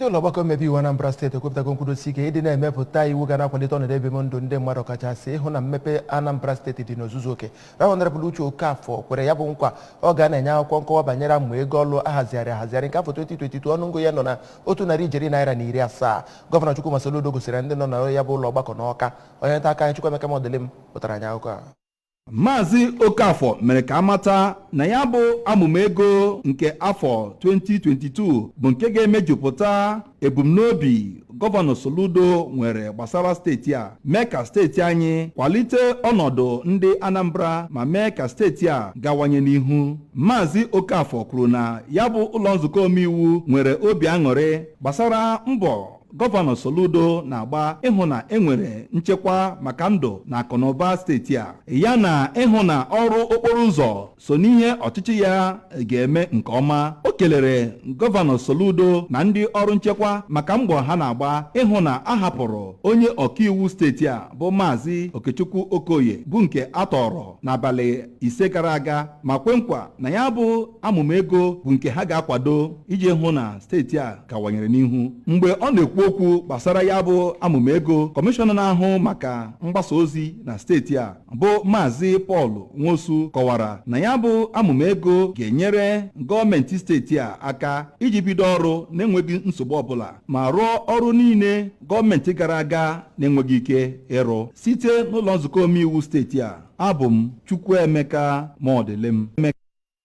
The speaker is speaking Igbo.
Ụlọ ọgbakọ Omebe iwu Anambra steeti ekwepụtago nkwudosi ike ịdị na-emepụta iwu ga na-akwalite ọnọdụ ebe ndụ ndị mmadụ kachasị ịhụ na mmepe Anambra steeti dị n'ozuzu oke. Honorable Uche Okafọ kwere ya bụ nkwa ọ ga na-enye akwụkwọ nkọwa banyere amụ ego ọlụ ahazigharị nke afọ 2022 ọnụego ya nọ na 170 Gọvanọ Chukwuma Soludo gosiri ndị nọ na ya bụ ụlọ ọgbakọ n'Awka. Onye nta aka anyị Chukwuemeka Modelim pụtara anyị akụkọ a. Maazị Okafọ mere ka amata na ya bụ amụma ego nke afọ 2022 bụ nke ga-emejupụta ebumnobi Gọvanọ Soludo nwere gbasara steeti a, mee ka steeti anyị kwalite ọnọdụ ndị Anambra ma mee ka steeti a gawanye n'ihu. Maazị Okafọ kwuru na ya bụ ụlọ nzukọ omeiwu nwere obi aṅụrị gbasara mbọ Gọvanọ Soludo na-agba ịhụ na enwere nchekwa maka ndụ na akụnụba steeti a, ya na ịhụ na ọrụ okporo ụzọ so n'ihe ọchịchị ya ga-eme nke ọma. O kelere Gọvanọ Soludo na ndị ọrụ nchekwa maka mbọ ha na-agba ịhụ na a hapụrụ onye ọkaiwu steeti a bụ Maazị Okechukwu Okoye bụ nke atọrọ n'abalị 5 gara aga, ma kwe nkwa na ya bụ amụma ego bụ nke ha ga-akwado iji hụ na steeti a gawanyere n'ihu. Mgbe ọ na-ekwu okwu gbasara ya bụ amụma ego, kọmishọna na-ahụ maka mgbasa ozi na steeti a bụ Maazị Paul Nwosu kọwara na ya bụ amụma ego ga-enyere gọọmenti steeti a aka iji bido ọrụ na-enweghị nsogbu ọbụla ma rụọ ọrụ niile gọọmenti gara aga na-enweghị ike ịrụ site n'ụlọ nzukọ omeiwu steeti a. Abụ m Chukwuemeka Modelim.